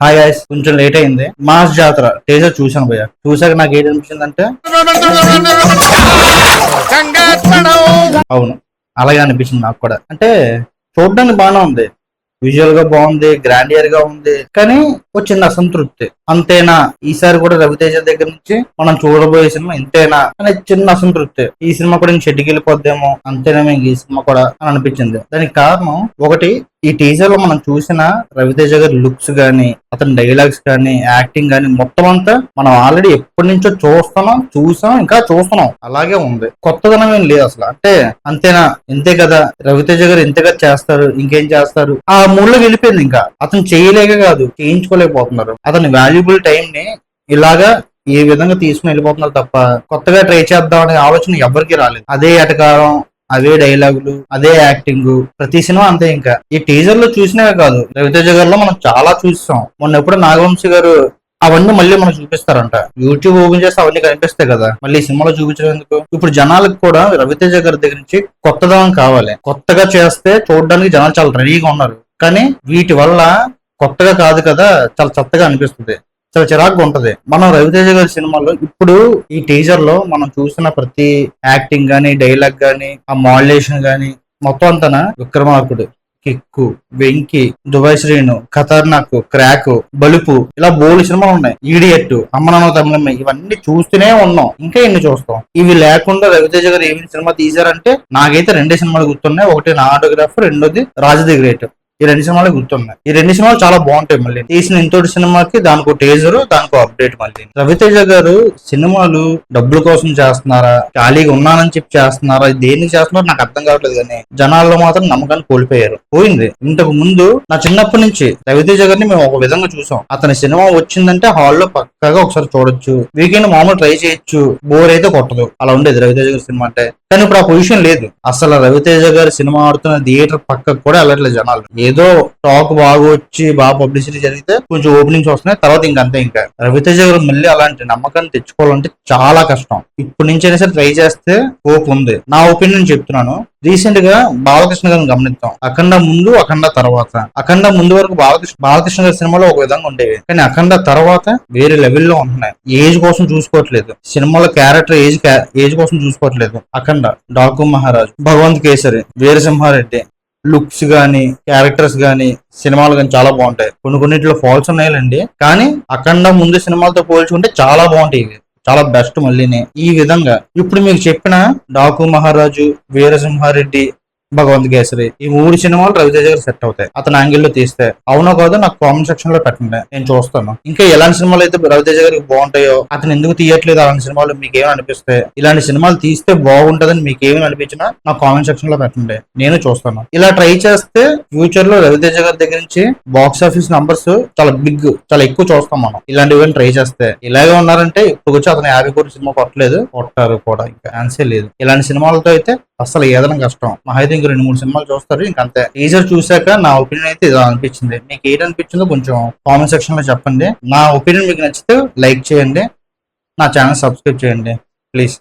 Hi guys, కొంచెం late అయింది. Mass జాతర టీజర్ చూసాను భయ్య. చూసాక నాకు ఏంటి అనిపించిందంటే అవును, అలాగే అనిపించింది నాకు కూడా. అంటే చూడడానికి బాగానే ఉంది, విజువల్ గా బాగుంది, గ్రాండియర్ గా ఉంది, కానీ ఒక చిన్న అసంతృప్తి. అంతేనా ఈసారి కూడా రవితేజ దగ్గర నుంచి మనం చూడబోయే సినిమా ఇంతేనా అనే చిన్న అసంతృప్తి. ఈ సినిమా కూడా ఇంక షెడ్కి వెళ్ళిపోద్దేమో, అంతేనా ఈ సినిమా కూడా అని అనిపించింది. దానికి కారణం ఒకటి, ఈ టీజర్ లో మనం చూసిన రవితేజ గారి లుక్స్ గానీ, అతని డైలాగ్స్ కానీ, యాక్టింగ్ కానీ మొత్తం అంతా మనం ఆల్రెడీ ఎప్పటి నుంచో చూసాం, ఇంకా చూస్తున్నాం. అలాగే ఉంది, కొత్తదనం ఏం లేదు అసలు. అంటే అంతేనా, ఇంతే కదా, రవితేజ గారు ఇంతగా చేస్తారు, ఇంకేం చేస్తారు ఆ మూడ్లో వెళ్ళిపోయింది. ఇంకా అతను చేయలేక కాదు, చేయించుకోలేకపోతున్నారు. అతని వాల్యుబుల్ టైం ని ఇలాగా ఏ విధంగా తీసుకుని వెళ్ళిపోతున్నారు తప్ప కొత్తగా ట్రై చేద్దాం అనే ఆలోచన ఎవరికి రాలేదు. అదే ఎటకారం, అవే డైలాగులు, అదే యాక్టింగ్, ప్రతి సినిమా అంతే. ఇంకా ఈ టీజర్ లో చూసినవే కాదు, రవితేజ గారిలో మనం చాలా చూసాం. మొన్న ఎప్పుడు నాగవంశి గారు అవన్నీ మళ్ళీ మనం చూపిస్తారంట. యూట్యూబ్ ఓపెన్ చేస్తే అవన్నీ కనిపిస్తాయి కదా, మళ్ళీ సినిమాలో చూపించడం ఎందుకు? ఇప్పుడు జనాలకు కూడా రవితేజ గారి దగ్గర నుంచి కొత్తదనం కావాలి. కొత్తగా చేస్తే చూడడానికి జనాలు చాలా రెడీగా ఉన్నారు, కానీ వీటి వల్ల కొత్తగా కాదు కదా, చాలా చెత్తగా అనిపిస్తుంది, చాలా చిరాకుగా ఉంటది. మనం రవితేజ గారి సినిమాలో ఇప్పుడు ఈ టీజర్ లో మనం చూసిన ప్రతి యాక్టింగ్ గానీ, డైలాగ్ గానీ, ఆ మాడ్యులేషన్ గానీ మొత్తం అంతనా విక్రమార్కుడు, కిక్కు, వెంకీ, దుబాయ్ శ్రీను, ఖతర్నాక్, క్రాక్, బలుపు, ఇలా బోల్డ్ సినిమాలు ఉన్నాయి. ఈడియట్, అమ్మనాన్న తమిళమ్మ, ఇవన్నీ చూస్తూనే ఉన్నాం, ఇంకా ఎన్ని చూస్తాం? ఇవి లేకుండా రవితేజ గారు ఏమి సినిమా తీశారంటే నాకైతే రెండే సినిమాలు గుర్తున్నాయి. ఒకటి నా ఆటోగ్రాఫ్, రెండోది రాజు ది గ్రేట్. ఈ రెండు సినిమాలు గుర్తున్నాయి. ఈ రెండు సినిమాలు చాలా బాగుంటాయి. మళ్ళీ తీసిన ఇంతటి సినిమాకి దానికో టేజర్, దానికో అప్డేట్. మళ్ళీ రవితేజ గారు సినిమాలు డబ్బుల కోసం చేస్తున్నారా, ఖాళీగా ఉన్నానని చెప్పి చేస్తున్నారా, దేనికి చేస్తున్నారో నాకు అర్థం కావట్లేదు. కానీ జనాల్లో మాత్రం నమ్మకాన్ని కోల్పోయారు. పోయింది. ఇంతకు ముందు నా చిన్నప్పటి నుంచి రవితేజ గారిని మేము ఒక విధంగా చూసాం. అతని సినిమా వచ్చిందంటే హాల్లో పక్కాగా ఒకసారి చూడొచ్చు, వీకెండ్ మామూలు ట్రై చేయొచ్చు, బోర్ అయితే కొట్టదు. అలా ఉండేది రవితేజ గారి సినిమా అంటే. కానీ ఇప్పుడు ఆ పొజిషన్ లేదు. అసలు రవితేజ గారి సినిమా ఆడుతున్న థియేటర్ పక్కకు కూడా వెళ్ళట్లేదు జనాలు. ఏదో టాక్ బాగా వచ్చి బాగా పబ్లిసిటీ జరిగితే కొంచెం ఓపెనింగ్స్ వస్తున్నాయి, తర్వాత ఇంకంతే. ఇంకా రవితేజ గారు మళ్ళీ అలాంటి నమ్మకాన్ని తెచ్చుకోవాలంటే చాలా కష్టం. ఇప్పటి నుంచి అయినా సరే ట్రై చేస్తే హోప్ ఉంది. నా ఒపీనియన్ చెప్తున్నాను. రీసెంట్ గా బాలకృష్ణ గారిని గమనిద్దాం. అఖండ ముందు, అఖండ తర్వాత. అఖండ ముందు వరకు బాలకృష్ణ గారి సినిమాలో ఒక విధంగా ఉండేవి, కానీ అఖండ తర్వాత వేరే లెవెల్లో ఉంటున్నాయి. ఏజ్ కోసం చూసుకోవట్లేదు, సినిమాలో క్యారెక్టర్ ఏజ్ కోసం చూసుకోవట్లేదు. అఖండ, డాకు మహారాజ్, భగవంత్ కేసరి, వీరసింహారెడ్డి, లుక్స్ గానీ, క్యారెక్టర్స్ గానీ, సినిమాలు కానీ చాలా బాగుంటాయి. కొన్నిట్లో ఫాల్స్ ఉన్నాయండి, కానీ అఖండ ముందు సినిమాలతో పోల్చుకుంటే చాలా బాగుంటాయి, చాలా బెస్ట్. మళ్ళీనే ఈ విధంగా ఇప్పుడు మీకు చెప్పిన డాకు మహారాజు, వీరసింహారెడ్డి, భగవంత్ కేసరి, ఈ మూడు సినిమాలు రవితేజ గారు సెట్ అవుతాయి అతని యాంగిల్ లో తీస్తే. అవునో కాదో నాకు కామెంట్ సెక్షన్ లో పెట్టండి, నేను చూస్తాను. ఇంకా ఎలాంటి సినిమాలు అయితే రవితేజ గారికి బాగుంటాయో, అతను ఎందుకు తీయట్లేదు అలాంటి సినిమాలు మీకు ఏమైనా అనిపిస్తే, ఇలాంటి సినిమాలు తీస్తే బాగుంటదని మీకు ఏమైనా అనిపించినా నాకు కామెంట్ సెక్షన్ లో పెట్టండి, నేను చూస్తాను. ఇలా ట్రై చేస్తే ఫ్యూచర్ లో రవితేజ గారి దగ్గర నుంచి బాక్స్ ఆఫీస్ నంబర్స్ చాలా ఎక్కువ చూస్తాం మనం, ఇలాంటివి ట్రై చేస్తే. ఇలాగే ఉన్నారంటే ఇప్పుడు వచ్చి అతను 50 కోట్ల సినిమా కొట్టలేదు, కొట్టారు కూడా, ఇంకా ఆన్సర్ లేదు. ఇలాంటి సినిమాలతో అయితే అసలు ఏదైనా కష్టం. మా అయితే ఇంక 2-3 సినిమాలు చూస్తారు, ఇంకంతే. టీజర్ చూసాక నా ఒపీనియన్ అయితే ఇలా అనిపించింది. మీకు ఏదనిపించిందో కొంచెం కామెంట్ సెక్షన్ లో చెప్పండి. నా ఒపీనియన్ మీకు నచ్చితే లైక్ చేయండి, నా ఛానల్ సబ్స్క్రైబ్ చేయండి ప్లీజ్.